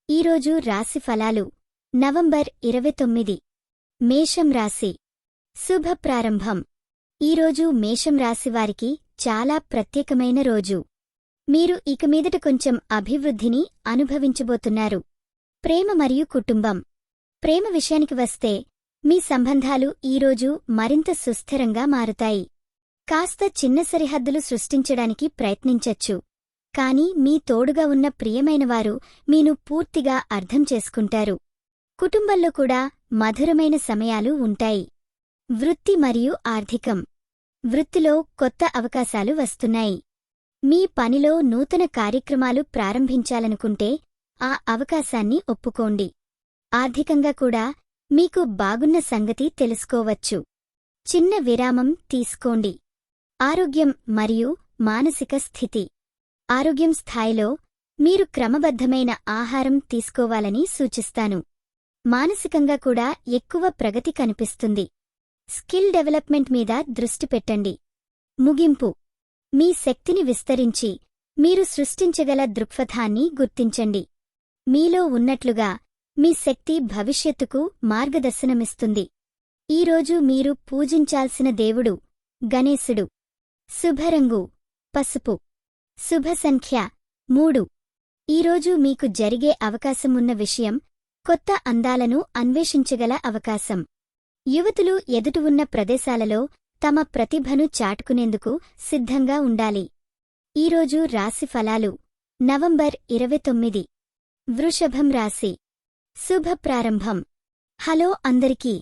ఈరోజు రాశి ఫలాలు నవంబర్ 29 మేషం రాశి శుభ ప్రారంభం. ఈరోజు మేషం రాశివారికి చాలా ప్రత్యేకమైన రోజు. మీరు ఇక మీదట కొంచెం అభివృద్ధిని అనుభవించబోతున్నారు. ప్రేమ మరియు కుటుంబం. ప్రేమ విషయానికి వస్తే మీ సంబంధాలు ఈరోజు మరింత సుస్థిరంగా మారుతాయి. కాస్త చిన్న సరిహద్దులు సృష్టించడానికి ప్రయత్నించచ్చు. కానీ మీ తోడుగా ఉన్న ప్రియమైనవారు మీను పూర్తిగా అర్థం చేసుకుంటారు. కుటుంబంలో కూడా మధురమైన సమయాలు ఉంటాయి. వృత్తి మరియు ఆర్థికం. వృత్తిలో కొత్త అవకాశాలు వస్తున్నాయి. మీ పనిలో నూతన కార్యక్రమాలు ప్రారంభించాలనుకుంటే ఆ అవకాశాన్ని ఒప్పుకోండి. ఆర్థికంగా కూడా మీకు బాగున్న సంగతి తెలుసుకోవచ్చు. చిన్న విరామం తీసుకోండి. ఆరోగ్యం మరియు మానసిక స్థితి. ఆరోగ్యం స్థాయిలో మీరు క్రమబద్ధమైన ఆహారం తీసుకోవాలని సూచిస్తాను. మానసికంగా కూడా ఎక్కువ ప్రగతి కనిపిస్తుంది. స్కిల్ డెవలప్మెంట్ మీద దృష్టి పెట్టండి. ముగింపు. మీ శక్తిని విస్తరించి మీరు సృష్టించగల దృక్పథాన్ని గుర్తించండి. మీలో ఉన్నట్లుగా మీ శక్తి భవిష్యత్తుకు మార్గదర్శనమిస్తుంది. ఈరోజు మీరు పూజించాల్సిన దేవుడు గణేశుడు. శుభరంగు పసుపు. శుభ సంఖ్య 3. ఈరోజు మీకు జరిగే అవకాశమున్న విషయం కొత్త అందాలను అన్వేషించగల అవకాశం. యువతులు ఎదుట ఉన్న ప్రదేశాలలో తమ ప్రతిభను చాటుకునేందుకు సిద్ధంగా ఉండాలి. ఈరోజు రాశి ఫలాలు నవంబర్ 29 వృషభం రాశి శుభ ప్రారంభం. హలో అందరికీ.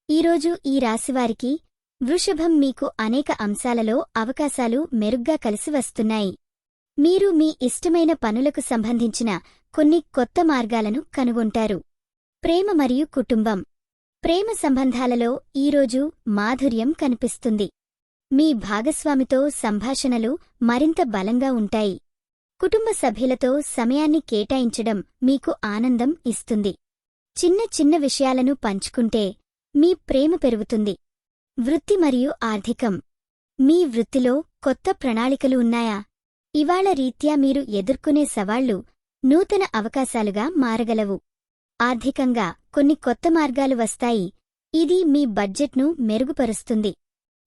ఈరోజు ఈ రాశివారికి వృషభం మీకు అనేక అంశాలలో అవకాశాలు మెరుగ్గా కలిసి వస్తున్నాయి. మీరు మీ ఇష్టమైన పనులకు సంబంధించిన కొన్ని కొత్త మార్గాలను కనుగొంటారు. ప్రేమ మరియు కుటుంబం. ప్రేమ సంబంధాలలో ఈరోజు మాధుర్యం కనిపిస్తుంది. మీ భాగస్వామితో సంభాషణలు మరింత బలంగా ఉంటాయి. కుటుంబ సభ్యులతో సమయాన్ని కేటాయించడం మీకు ఆనందం ఇస్తుంది. చిన్న చిన్న విషయాలను పంచుకుంటే మీ ప్రేమ పెరుగుతుంది. వృత్తి మరియు ఆర్థికం. మీ వృత్తిలో కొత్త ప్రణాళికలు ఉన్నాయా? ఇవాళ రీత్యా మీరు ఎదుర్కొనే సవాళ్లు నూతన అవకాశాలుగా మారగలవు. ఆర్థికంగా కొన్ని కొత్త మార్గాలు వస్తాయి. ఇది మీ బడ్జెట్ను మెరుగుపరుస్తుంది.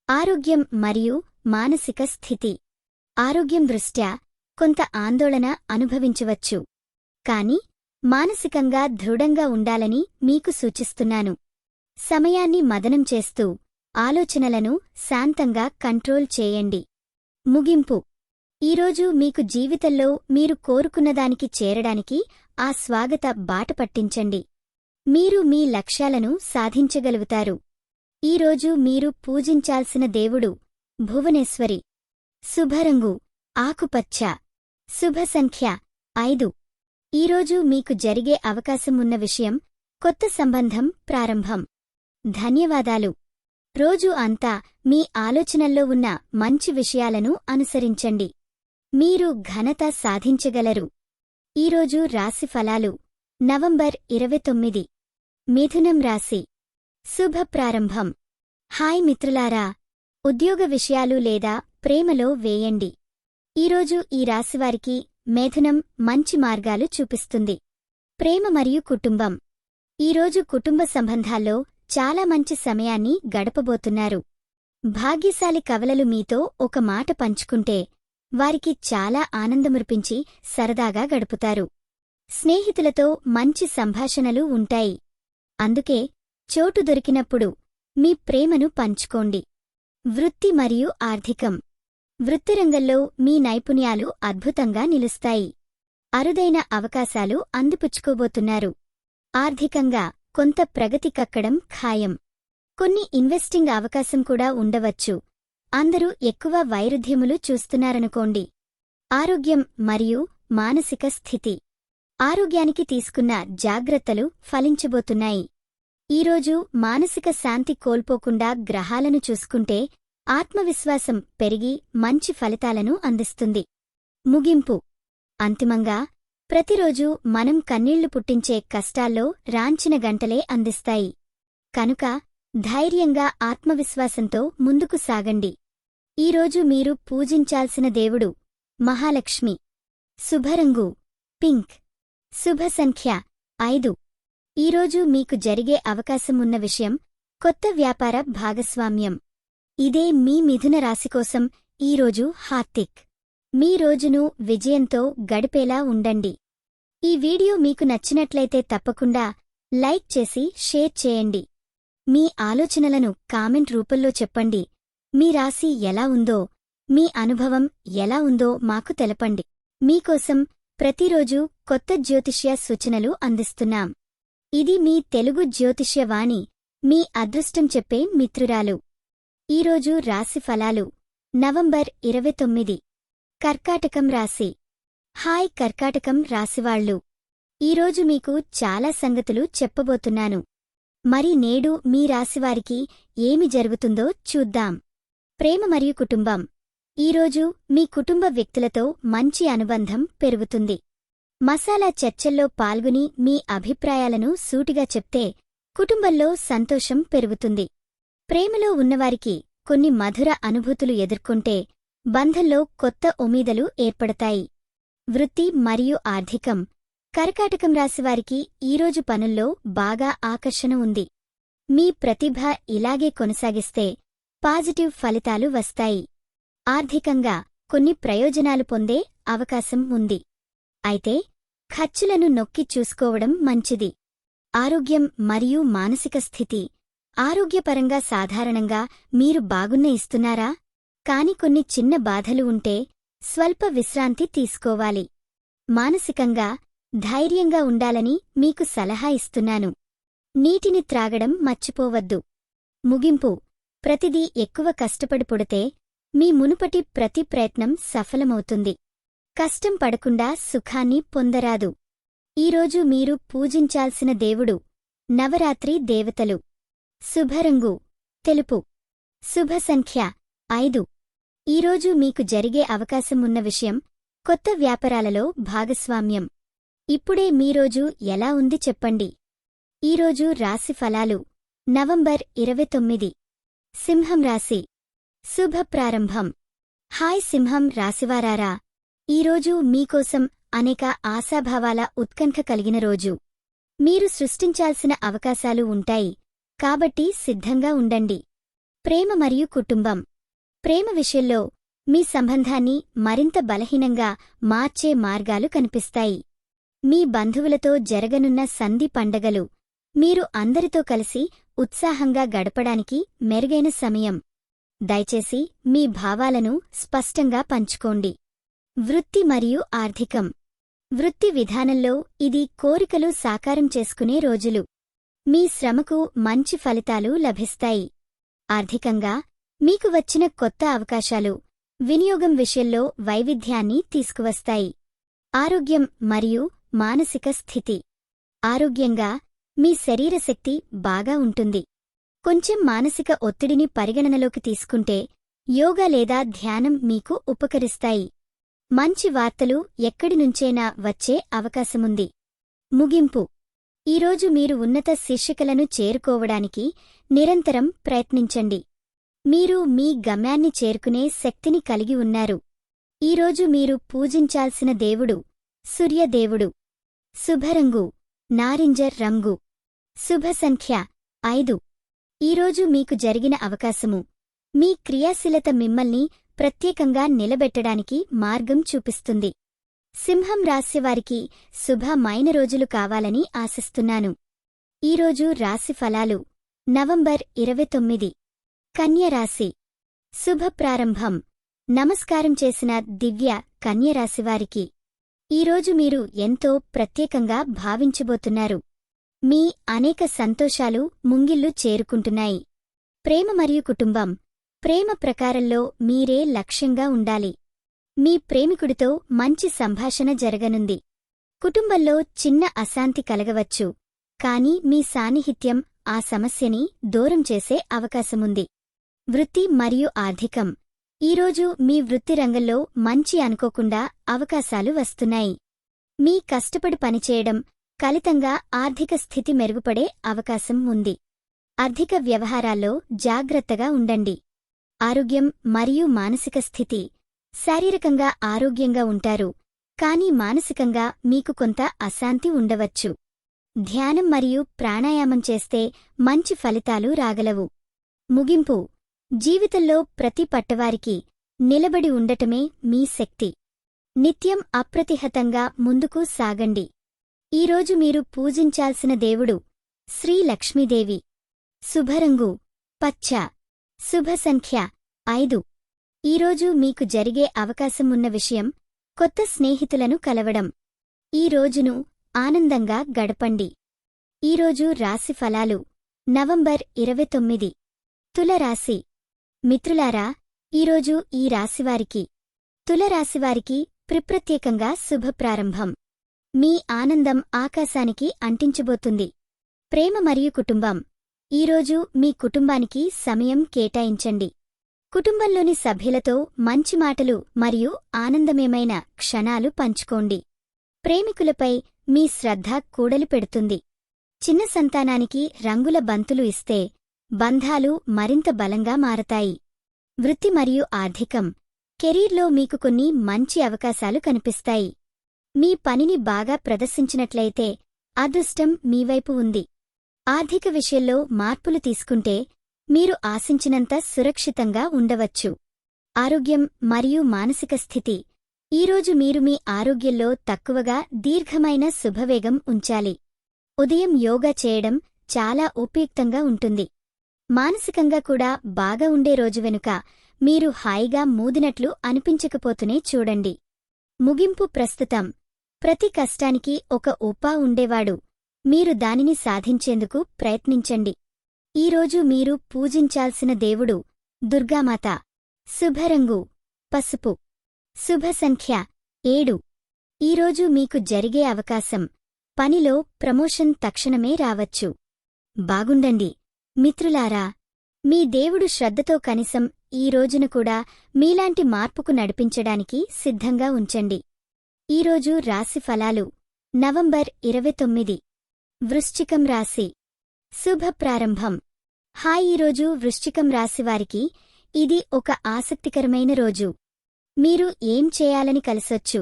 ఆరోగ్యం మరియు మానసిక స్థితి. ఆరోగ్యం దృష్ట్యా కొంత ఆందోళన అనుభవించవచ్చు. కాని మానసికంగా దృఢంగా ఉండాలని మీకు సూచిస్తున్నాను. సమయాన్ని మదనం చేస్తూ ఆలోచనలను శాంతంగా కంట్రోల్ చేయండి. ముగింపు. ఈరోజు మీకు జీవితంలో మీరు కోరుకున్నదానికి చేరడానికి ఆ స్వాగత బాట పట్టించండి. మీరు మీ లక్ష్యాలను సాధించగలుగుతారు. ఈరోజు మీరు పూజించాల్సిన దేవుడు భువనేశ్వరి. శుభరంగు ఆకుపచ్చ. శుభ సంఖ్య 5. ఈరోజు మీకు జరిగే అవకాశం ఉన్న విషయం కొత్త సంబంధం ప్రారంభం. ధన్యవాదాలు. రోజు అంతా మీ ఆలోచనల్లో ఉన్న మంచి విషయాలను అనుసరించండి. మీరు ఘనత సాధించగలరు. ఈరోజు రాశి ఫలాలు నవంబర్ 29 మిథునం రాశి శుభ ప్రారంభం. హాయ్ మిత్రులారా. ఉద్యోగ విషయాలు లేదా ప్రేమలో వేయండి. ఈరోజు ఈ రాశివారికి మిథునం మంచి మార్గాలు చూపిస్తుంది. ప్రేమ మరియు కుటుంబం. ఈరోజు కుటుంబ సంబంధాల్లో చాలా మంచి సమయాన్ని గడపబోతున్నారు. భాగ్యశాలి కవలలు మీతో ఒక మాట పంచుకుంటే వారికి చాలా ఆనందముర్పించి సరదాగా గడుపుతారు. స్నేహితులతో మంచి సంభాషణలు ఉంటాయి. అందుకే చోటు దొరికినప్పుడు మీ ప్రేమను పంచుకోండి. వృత్తి మరియు ఆర్థికం. వృత్తిరంగంలో మీ నైపుణ్యాలు అద్భుతంగా నిలుస్తాయి. అరుదైన అవకాశాలు అందిపుచ్చుకోబోతున్నారు. ఆర్థికంగా కొంత ప్రగతి కక్కడం ఖాయం. కొన్ని ఇన్వెస్టింగ్ అవకాశం కూడా ఉండవచ్చు. అందరూ ఎక్కువ వైరుధ్యములు చూస్తున్నారనుకోండి. ఆరోగ్యం మరియు మానసిక స్థితి. ఆరోగ్యానికి తీసుకున్న జాగ్రత్తలు ఫలించబోతున్నాయి. ఈరోజు మానసిక శాంతి కోల్పోకుండా గ్రహాలను చూసుకుంటే ఆత్మవిశ్వాసం పెరిగి మంచి ఫలితాలను అందిస్తుంది. ముగింపు. అంతిమంగా ప్రతిరోజూ మనం కన్నీళ్లు పుట్టించే కష్టాల్లో రాంచిన గంటలే అందిస్తాయి. కనుక ధైర్యంగా ఆత్మవిశ్వాసంతో ముందుకు సాగండి. ఈరోజు మీరు పూజించాల్సిన దేవుడు మహాలక్ష్మి. శుభరంగు పింక్. శుభ సంఖ్య 5. ఈరోజు మీకు జరిగే అవకాశం ఉన్న విషయం కొత్త వ్యాపార భాగస్వామ్యం. ఇదే మీ మిథున రాశికోసం ఈరోజు హార్దిక్. మీ రోజును విజయంతో గడిపేలా ఉండండి. ఈ వీడియో మీకు నచ్చినట్లయితే తప్పకుండా లైక్ చేసి షేర్ చేయండి. మీ ఆలోచనలను కామెంట్ రూపంలో చెప్పండి. మీ రాశి ఎలా ఉందో, మీ అనుభవం ఎలా ఉందో మాకు తెలపండి. మీకోసం ప్రతిరోజు కొత్త జ్యోతిష్య సూచనలు అందిస్తున్నాం. ఇది మీ తెలుగు జ్యోతిష్య వాణి, మీ అదృష్టం చెప్పే మిత్రురాలు. ఈరోజు రాశి ఫలాలు. నవంబర్ 29. కర్కాటకం రాశి. హాయ్ కర్కాటకం రాశివాళ్లు, ఈరోజు మీకు చాలా సంగతులు చెప్పబోతున్నాను. మరి నేడు మీ రాశివారికి ఏమి జరుగుతుందో చూద్దాం. ప్రేమ మరియు కుటుంబం. ఈరోజు మీ కుటుంబ వ్యక్తులతో మంచి అనుబంధం పెరుగుతుంది. మసాలా చర్చల్లో పాల్గొని మీ అభిప్రాయాలను సూటిగా చెప్తే కుటుంబంలో సంతోషం పెరుగుతుంది. ప్రేమలో ఉన్నవారికి కొన్ని మధుర అనుభూతులు ఎదుర్కొంటే బంధంలో కొత్త ఉమీదలు ఏర్పడతాయి. వృత్తి మరియు ఆర్థికం. కర్కాటకం రాశివారికి ఈరోజు పనుల్లో బాగా ఆకర్షణ ఉంది. మీ ప్రతిభ ఇలాగే కొనసాగిస్తే పాజిటివ్ ఫలితాలు వస్తాయి. ఆర్థికంగా కొన్ని ప్రయోజనాలు పొందే అవకాశం ఉంది. అయితే ఖర్చులను నొక్కి చూసుకోవడం మంచిది. ఆరోగ్యం మరియు మానసిక స్థితి. ఆరోగ్యపరంగా సాధారణంగా మీరు బాగున్నే ఇస్తున్నారా? కాని కొన్ని చిన్న బాధలు ఉంటే స్వల్ప విశ్రాంతి తీసుకోవాలి. మానసికంగా ధైర్యంగా ఉండాలని మీకు సలహా ఇస్తున్నాను. నీటిని త్రాగడం మర్చిపోవద్దు. ముగింపు. ప్రతిదీ ఎక్కువ కష్టపడి పుడితే మీ మునుపటి ప్రతి ప్రయత్నం సఫలమవుతుంది. కష్టం పడకుండా సుఖాన్ని పొందరాదు. ఈరోజు మీరు పూజించాల్సిన దేవుడు నవరాత్రి దేవతలు. శుభరంగు తెలుపు. శుభ సంఖ్య 5. ఈరోజు మీకు జరిగే అవకాశం ఉన్న విషయం కొత్త వ్యాపారాలలో భాగస్వామ్యం. ఇప్పుడే మీరోజు ఎలా ఉంది చెప్పండి. ఈరోజు రాశి ఫలాలు. నవంబర్ 29. సింహం రాశి. శుభ ప్రారంభం. హాయ్ సింహం రాశివారారా, ఈరోజు మీకోసం అనేక ఆశాభావాల ఉత్కంఠ కలిగిన రోజు. మీరు సృష్టించాల్సిన అవకాశాలు ఉంటాయి, కాబట్టి సిద్ధంగా ఉండండి. ప్రేమ మరియు కుటుంబం. ప్రేమ విషయంలో మీ సంబంధాన్ని మరింత బలహీనంగా మార్చే మార్గాలు కనిపిస్తాయి. మీ బంధువులతో జరగనున్న సంధి పండగలు మీరు అందరితో కలిసి ఉత్సాహంగా గడపడానికి మెరుగైన సమయం. దయచేసి మీ భావాలను స్పష్టంగా పంచుకోండి. వృత్తి మరియు ఆర్థికం. వృత్తి విధానంలో ఇది కోరికలు సాకారం చేసుకునే రోజులు. మీ శ్రమకు మంచి ఫలితాలు లభిస్తాయి. ఆర్థికంగా మీకు వచ్చిన కొత్త అవకాశాలు వినియోగం విషయంలో వైవిధ్యాన్ని తీసుకువస్తాయి. ఆరోగ్యం మరియు మానసిక స్థితి. ఆరోగ్యంగా మీ శరీరశక్తి బాగా ఉంటుంది. కొంచెం మానసిక ఒత్తిడిని పరిగణనలోకి తీసుకుంటే యోగా లేదా ధ్యానం మీకు ఉపకరిస్తాయి. మంచి వార్తలు ఎక్కడినుంచైనా వచ్చే అవకాశముంది. ముగింపు. ఈరోజు మీరు ఉన్నత శీర్షికలను చేరుకోవడానికి నిరంతరం ప్రయత్నించండి. మీరు మీ గమ్యాన్ని చేరుకునే శక్తిని కలిగి ఉన్నారు. ఈరోజు మీరు పూజించాల్సిన దేవుడు సూర్యదేవుడు. శుభరంగు నారింజ రంగు. శుభ సంఖ్య 5. ఈరోజు మీకు జరిగిన అవకాశము మీ క్రియాశీలత మిమ్మల్ని ప్రత్యేకంగా నిలబెట్టడానికి మార్గం చూపిస్తుంది. సింహం రాశివారికి శుభమైన రోజులు కావాలని ఆశిస్తున్నాను. ఈరోజు రాశి ఫలాలు. నవంబర్ 29. కన్య రాశి. శుభ ప్రారంభం. నమస్కారం చేసిన దివ్య కన్యరాశివారికి ఈరోజు మీరు ఎంతో ప్రత్యేకంగా భావించబోతున్నారు. మీ అనేక సంతోషాలు ముంగిళ్ళు చేరుకుంటున్నాయి. ప్రేమ మరియు కుటుంబం. ప్రేమ ప్రకారంలో మీరే లక్ష్యంగా ఉండాలి. మీ ప్రేమికుడితో మంచి సంభాషణ జరగనుంది. కుటుంబంలో చిన్న అశాంతి కలగవచ్చు, కాని మీ సాన్నిహిత్యం ఆ సమస్యని దూరం చేసే అవకాశముంది. వృత్తి మరియు ఆర్థికం. ఈరోజు మీ వృత్తి రంగంలో మంచి అనుకోకుండా అవకాశాలు వస్తున్నాయి. మీ కష్టపడి పనిచేయడం ఫలితంగా ఆర్థిక స్థితి మెరుగుపడే అవకాశం ఉంది. ఆర్థిక వ్యవహారాల్లో జాగ్రత్తగా ఉండండి. ఆరోగ్యం మరియు మానసిక స్థితి. శారీరకంగా ఆరోగ్యంగా ఉంటారు, కానీ మానసికంగా మీకు కొంత అశాంతి ఉండవచ్చు. ధ్యానం మరియు ప్రాణాయామం చేస్తే మంచి ఫలితాలు రాగలవు. ముగింపు: జీవితంలో ప్రతి పట్టవారికి నిలబడి ఉండటమే మీ శక్తి. నిత్యం అప్రతిహతంగా ముందుకు సాగండి. ఈరోజు మీరు పూజించాల్సిన దేవుడు శ్రీ లక్ష్మీదేవి. శుభరంగు పచ్చ. శుభ సంఖ్య 5. ఈరోజు మీకు జరిగే అవకాశం ఉన్న విషయం కొత్త స్నేహితులను కలవడం. ఈ రోజును ఆనందంగా గడపండి. ఈరోజు రాశి ఫలాలు. నవంబర్ 29. తులరాశి. మిత్రులారా, ఈరోజు ఈ రాశివారికి, తులరాశివారికి ప్రత్యేకంగా శుభప్రారంభం. మీ ఆనందం ఆకాశానికి అంటించబోతుంది. ప్రేమ మరియు కుటుంబం. ఈరోజు మీ కుటుంబానికి సమయం కేటాయించండి. కుటుంబంలోని సభ్యులతో మంచి మాటలు మరియు ఆనందమేమైన క్షణాలు పంచుకోండి. ప్రేమికులపై మీ శ్రద్ధ కూడలి పెడుతుంది. చిన్న సంతానానికి రంగుల బంతులు ఇస్తే బంధాలు మరింత బలంగా మారతాయి. వృత్తి మరియు ఆర్థికం. కెరీర్లో మీకు కొన్ని మంచి అవకాశాలు కనిపిస్తాయి. మీ పనిని బాగా ప్రదర్శించినట్లయితే అదృష్టం మీవైపు ఉంది. ఆర్థిక విషయంలో మార్పులు తీసుకుంటే మీరు ఆశించినంత సురక్షితంగా ఉండవచ్చు. ఆరోగ్యం మరియు మానసిక స్థితి. ఈరోజు మీరు మీ ఆరోగ్యంలో తక్కువగా దీర్ఘమైన శుభవేగం ఉంచాలి. ఉదయం యోగా చేయడం చాలా ఉపయుక్తంగా ఉంటుంది. మానసికంగా కూడా బాగా ఉండే రోజు వెనుక మీరు హాయిగా మూదినట్లు అనిపించకపోతూనే చూడండి. ముగింపు ప్రస్తుతం. ప్రతి కష్టానికి ఒక ఉపా ఉండేవాడు. మీరు దానిని సాధించేందుకు ప్రయత్నించండి. ఈరోజు మీరు పూజించాల్సిన దేవుడు దుర్గామాత. శుభరంగు పసుపు. శుభ సంఖ్య 7. ఈరోజు మీకు జరిగే అవకాశం పనిలో ప్రమోషన్ తక్షణమే రావచ్చు. బాగుండండి మిత్రులారా. మీ దేవుడు శ్రద్ధతో కనీసం ఈ రోజును కూడా మీలాంటి మార్పుకు నడిపించడానికి సిద్ధంగా ఉంచండి. ఈరోజు రాశి ఫలాలు. నవంబర్ 29. వృశ్చికం రాశి. శుభ ప్రారంభం. ఈరోజు వృశ్చికం రాశివారికి ఇది ఒక ఆసక్తికరమైన రోజు. మీరు ఏం చేయాలని కలిసొచ్చు,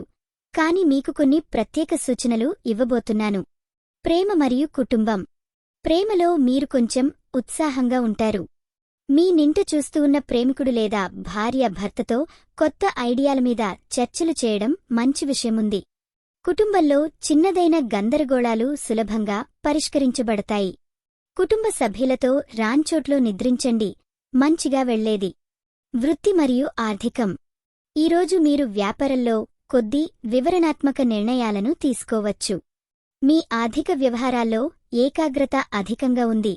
కాని మీకు కొన్ని ప్రత్యేక సూచనలు ఇవ్వబోతున్నాను. ప్రేమ మరియు కుటుంబం. ప్రేమలో మీరు కొంచెం ఉత్సాహంగా ఉంటారు. మీ నింట చూస్తూ ఉన్న ప్రేమికుడు లేదా భార్య భర్తతో కొత్త ఐడియాల మీద చర్చలు చేయడం మంచి విషయముంది. కుటుంబంలో చిన్నదైన గందరగోళాలు సులభంగా పరిష్కరించబడతాయి. కుటుంబ సభ్యులతో రాంచోట్లో నిద్రించండి, మంచిగా వెళ్లేది. వృత్తి మరియు ఆర్థికం. ఈరోజు మీరు వ్యాపారంలో కొద్ది వివరణాత్మక నిర్ణయాలను తీసుకోవచ్చు. మీ ఆర్థిక వ్యవహారాల్లో ఏకాగ్రత అధికంగా ఉంది,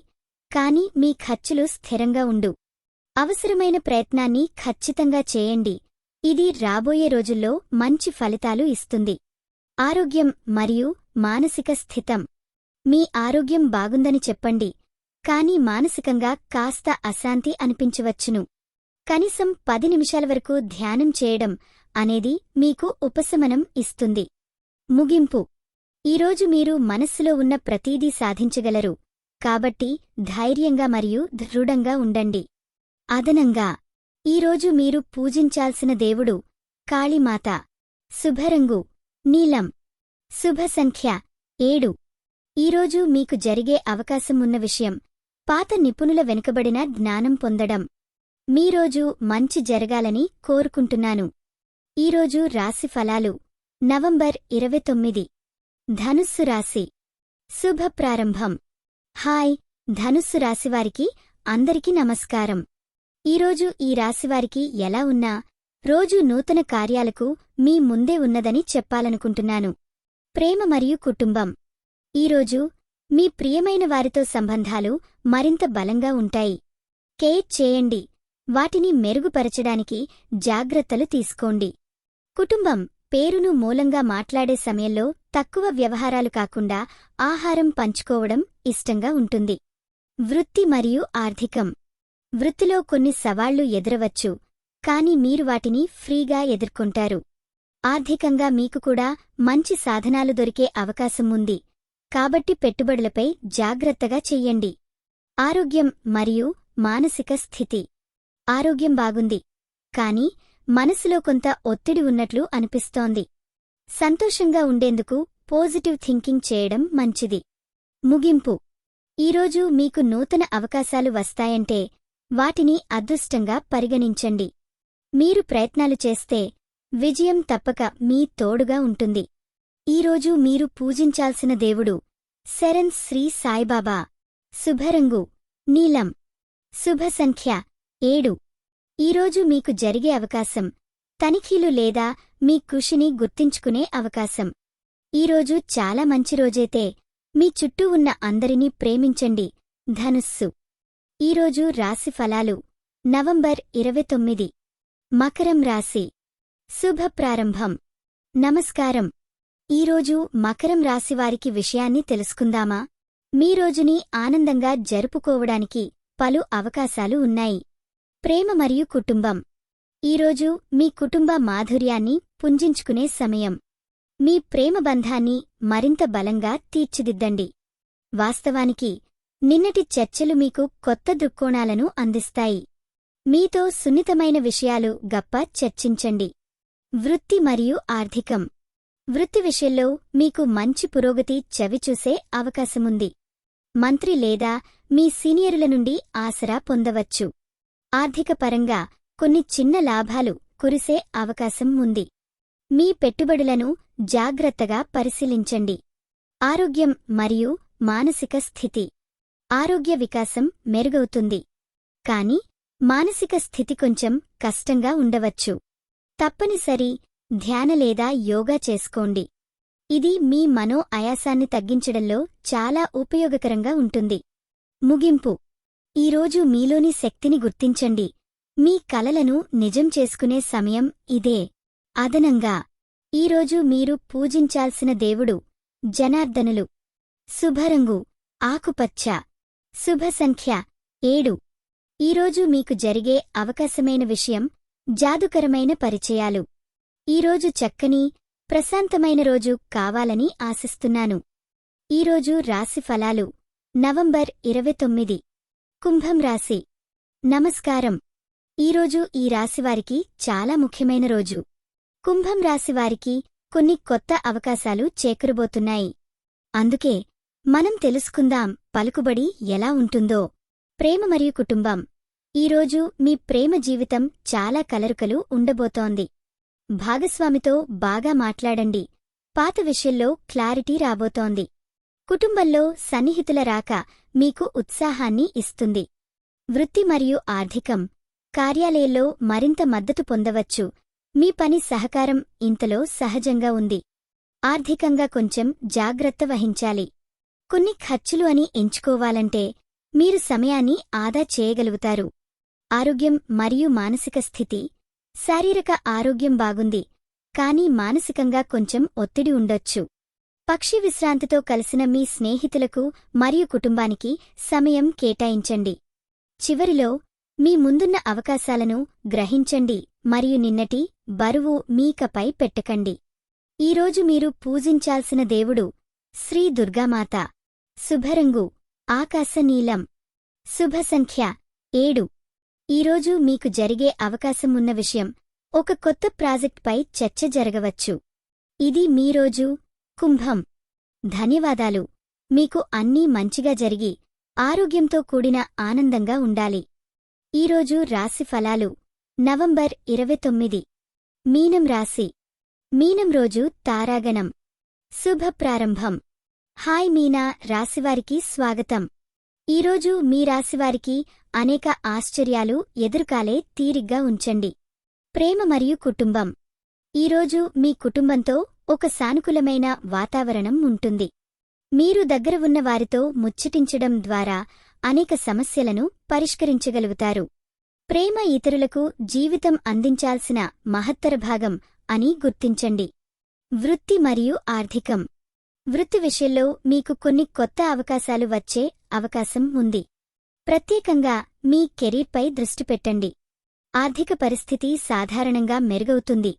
కాని మీ ఖర్చులు స్థిరంగా ఉండు. అవసరమైన ప్రయత్నాన్ని ఖచ్చితంగా చేయండి. ఇది రాబోయే రోజుల్లో మంచి ఫలితాలు ఇస్తుంది. ఆరోగ్యం మరియు మానసిక స్థితం. మీ ఆరోగ్యం బాగుందని చెప్పండి, కానీ మానసికంగా కాస్త అశాంతి అనిపించవచ్చును. కనీసం 10 నిమిషాల వరకు ధ్యానం చేయడం అనేది మీకు ఉపశమనం ఇస్తుంది. ముగింపు. ఈరోజు మీరు మనస్సులో ఉన్న ప్రతీదీ సాధించగలరు, కాబట్టి ధైర్యంగా మరియు దృఢంగా ఉండండి. అదనంగా, ఈరోజు మీరు పూజించాల్సిన దేవుడు కాళీమాత. శుభరంగు నీలం. శుభ సంఖ్య 7. ఈరోజు మీకు జరిగే అవకాశం ఉన్న విషయం పాత నిపుణుల వెనుకబడిన జ్ఞానం పొందడం. మీరోజు మంచి జరగాలని కోరుకుంటున్నాను. ఈరోజు రాశి ఫలాలు. నవంబర్ 29. ధనుస్సు రాశి. శుభ ప్రారంభం. ధనుస్సు రాశివారికి అందరికీ నమస్కారం. ఈరోజు ఈ రాశివారికి ఎలా ఉన్నా రోజు నూతన కార్యాలకు మీ ముందే ఉన్నదని చెప్పాలనుకుంటున్నాను. ప్రేమ మరియు కుటుంబం. ఈరోజు మీ ప్రియమైన వారితో సంబంధాలు మరింత బలంగా ఉంటాయి. కేర్ చేయండి, వాటిని మెరుగుపరచడానికి జాగ్రత్తలు తీసుకోండి. కుటుంబం పేరును మూలంగా మాట్లాడే సమయంలో తక్కువ వ్యవహారాలు కాకుండా ఆహారం పంచుకోవడం ఇష్టంగా ఉంటుంది. వృత్తి మరియు ఆర్థికం. వృత్తిలో కొన్ని సవాళ్లు ఎదురవచ్చు, కాని మీరు వాటిని ఫ్రీగా ఎదుర్కొంటారు. ఆర్థికంగా మీకు కూడా మంచి సాధనాలు దొరికే అవకాశం ఉంది, కాబట్టి పెట్టుబడులపై జాగ్రత్తగా చెయ్యండి. ఆరోగ్యం మరియు మానసిక స్థితి. ఆరోగ్యం బాగుంది, కాని మనసులో కొంత ఒత్తిడి ఉన్నట్లు అనిపిస్తోంది. సంతోషంగా ఉండేందుకు పాజిటివ్ థింకింగ్ చేయడం మంచిది. ముగింపు: ఈరోజు మీకు నూతన అవకాశాలు వస్తాయంటే వాటిని అదృష్టంగా పరిగణించండి. మీరు ప్రయత్నాలు చేస్తే విజయం తప్పక మీ తోడుగా ఉంటుంది. ఈరోజు మీరు పూజించాల్సిన దేవుడు శరణ్ శ్రీ సాయిబాబా. శుభరంగు నీలం. శుభ సంఖ్య 7. ఈరోజు మీకు జరిగే అవకాశం తనిఖీలు లేదా మీ కృషిని గుర్తించుకునే అవకాశం. ఈరోజు చాలా మంచి రోజైతే మీ చుట్టూ ఉన్న అందరినీ ప్రేమించండి. ధనుస్సు. ఈరోజు రాశి ఫలాలు. నవంబర్ 29. మకరం రాశి. శుభ ప్రారంభం. నమస్కారం. ఈరోజు మకరం రాశివారికి విషయాన్ని తెలుసుకుందామా? మీ రోజుని ఆనందంగా జరుపుకోవడానికి పలు అవకాశాలు ఉన్నాయి. ప్రేమ మరియు కుటుంబం. ఈరోజు మీ కుటుంబ మాధుర్యాన్ని పుంజించుకునే సమయం. మీ ప్రేమ బంధాన్ని మరింత బలంగా తీర్చిదిద్దండి. వాస్తవానికి నిన్నటి చర్చలు మీకు కొత్త దృక్కోణాలను అందిస్తాయి. మీతో సున్నితమైన విషయాలు గప్ప చర్చించండి. వృత్తి మరియు ఆర్థికం. వృత్తి విషయంలో మీకు మంచి పురోగతి చవిచూసే అవకాశముంది. మంత్రి లేదా మీ సీనియరుల నుండి ఆసరా పొందవచ్చు. ఆర్థికపరంగా కొన్ని చిన్న లాభాలు కురిసే అవకాశం ఉంది. మీ పెట్టుబడులను జాగ్రత్తగా పరిశీలించండి. ఆరోగ్యం మరియు మానసిక స్థితి. ఆరోగ్య వికాసం మెరుగవుతుంది. కాని మానసిక స్థితి కొంచెం కష్టంగా ఉండవచ్చు. తప్పనిసరి ధ్యాన లేదా యోగా చేసుకోండి. ఇది మీ మనో ఆయాసాన్ని తగ్గించడంలో చాలా ఉపయోగకరంగా ఉంటుంది. ముగింపు: ఈరోజు మీలోని శక్తిని గుర్తించండి. మీ కలలను నిజం చేసుకునే సమయం ఇదే. అదనంగా ఈరోజు మీరు పూజించాల్సిన దేవుడు జనార్దనులు. శుభరంగు ఆకుపచ్చ. శుభ సంఖ్య 7. ఈరోజు మీకు జరిగే అవకాశమైన విషయం జాదుకరమైన పరిచయాలు. ఈరోజు చక్కని, ప్రశాంతమైన రోజు కావాలని ఆశిస్తున్నాను. ఈరోజు రాశి ఫలాలు. నవంబర్ 29. కుంభం రాశి. నమస్కారం. ఈరోజు ఈ రాశివారికి చాలా ముఖ్యమైన రోజు. కుంభం రాశివారికి కొన్ని కొత్త అవకాశాలు చేకూరబోతున్నాయి. అందుకే మనం తెలుసుకుందాం పలుకుబడి ఎలా ఉంటుందో. ప్రేమ మరియు కుటుంబం. ఈరోజు మీ ప్రేమ జీవితం చాలా కలరుకలు ఉండబోతోంది. భాగస్వామితో బాగా మాట్లాడండి. పాత విషయంలో క్లారిటీ రాబోతోంది. కుటుంబంలో సన్నిహితుల రాక మీకు ఉత్సాహాన్ని ఇస్తుంది. వృత్తి మరియు ఆర్థికం. కార్యాలయంలో మరింత మద్దతు పొందవచ్చు. మీ పని సహకారం ఇంతలో సహజంగా ఉంది. ఆర్థికంగా కొంచెం జాగ్రత్త వహించాలి. కొన్ని ఖర్చులు అని ఎంచుకోవాలంటే మీరు సమయాన్ని ఆదా చేయగలుగుతారు. ఆరోగ్యం మరియు మానసిక స్థితి. శారీరక ఆరోగ్యం బాగుంది, కానీ మానసికంగా కొంచెం ఒత్తిడి ఉండొచ్చు. పక్షి విశ్రాంతితో కలిసిన మీ స్నేహితులకు మరియు కుటుంబానికి సమయం కేటాయించండి. చివరిలో మీ ముందున్న అవకాశాలను గ్రహించండి మరియు నిన్నటి బరువు మీకపై పెట్టకండి. ఈరోజు మీరు పూజించాల్సిన దేవుడు శ్రీ దుర్గామాత. శుభరంగు ఆకాశ నీలం. శుభ సంఖ్య 7. ఈరోజు మీకు జరిగే అవకాశం ఉన్న విషయం ఒక కొత్త ప్రాజెక్ట్పై చర్చ జరగవచ్చు. ఇది మీ రోజు. కుంభం. ధన్యవాదాలు. మీకు అన్నీ మంచిగా జరిగి ఆరోగ్యంతో కూడిన ఆనందంగా ఉండాలి. ఈరోజు రాశి ఫలాలు. నవంబర్ 29. మీనం రాశి. మీనం రోజు తారాగణం. శుభ ప్రారంభం. హాయ్ మీనా రాశివారికి స్వాగతం. ఈరోజు మీ రాశివారికి అనేక ఆశ్చర్యాలు ఎదురుకాలే తీరిగ్గా ఉంచండి. ప్రేమ మరియు కుటుంబం. ఈరోజు మీ కుటుంబంతో ఒక సానుకూలమైన వాతావరణం ఉంటుంది. మీరు దగ్గర ఉన్న వారితో ముచ్చటించడం ద్వారా అనేక సమస్యలను పరిష్కరించగలుగుతారు. ప్రేమ ఇతరులకు జీవితం అందించాల్సిన మహత్తర భాగం అని గుర్తించండి. వృత్తి మరియు ఆర్థికం. వృత్తి విషయంలో మీకు కొన్ని కొత్త అవకాశాలు వచ్చే అవకాశం ఉంది. ప్రత్యేకంగా మీ కెరీర్పై దృష్టి పెట్టండి. ఆర్థిక పరిస్థితి సాధారణంగా మెరుగవుతుంది,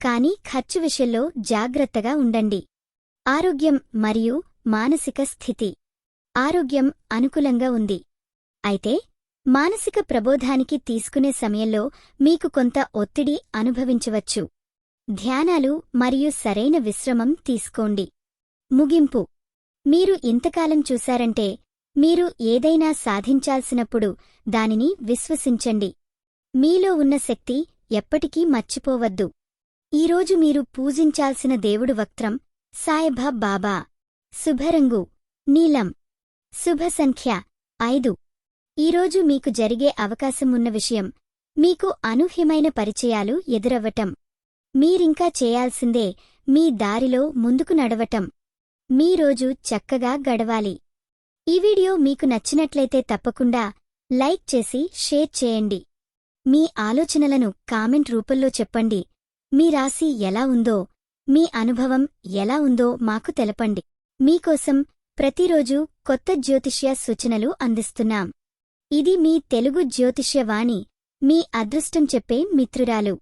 కానీ ఖర్చు విషయంలో జాగ్రత్తగా ఉండండి. ఆరోగ్యం మరియు మానసిక స్థితి. ఆరోగ్యం అనుకూలంగా ఉంది, అయితే మానసిక ప్రబోధానికి తీసుకునే సమయంలో మీకు కొంత ఒత్తిడి అనుభవించవచ్చు. ధ్యానాలు మరియు సరైన విశ్రమం తీసుకోండి. ముగింపు. మీరు ఇంతకాలం చూశారంటే మీరు ఏదైనా సాధించాల్సినప్పుడు దానిని విశ్వసించండి. మీలో ఉన్న శక్తి ఎప్పటికీ మర్చిపోవద్దు. ఈరోజు మీరు పూజించాల్సిన దేవుడు వక్త్రం సాయిబా బాబా. శుభరంగు నీలం. శుభ సంఖ్య 5. ఈరోజు మీకు జరిగే అవకాశం ఉన్న విషయం మీకు అనూహ్యమైన పరిచయాలు ఎదురవ్వటం. మీరింకా చేయాల్సిందే మీ దారిలో ముందుకు నడవటం. మీ రోజు చక్కగా గడవాలి. ఈ వీడియో మీకు నచ్చినట్లయితే తప్పకుండా లైక్ చేసి షేర్ చేయండి. మీ ఆలోచనలను కామెంట్ రూపంలో చెప్పండి. మీ రాశి ఎలా ఉందో, మీ అనుభవం ఎలా ఉందో మాకు తెలపండి. మీకోసం ప్రతిరోజు కొత్త జ్యోతిష్య సూచనలు అందిస్తున్నాం. ఇది మీ తెలుగు జ్యోతిష్య వాణి, మీ అదృష్టం చెప్పే మిత్రురాలు.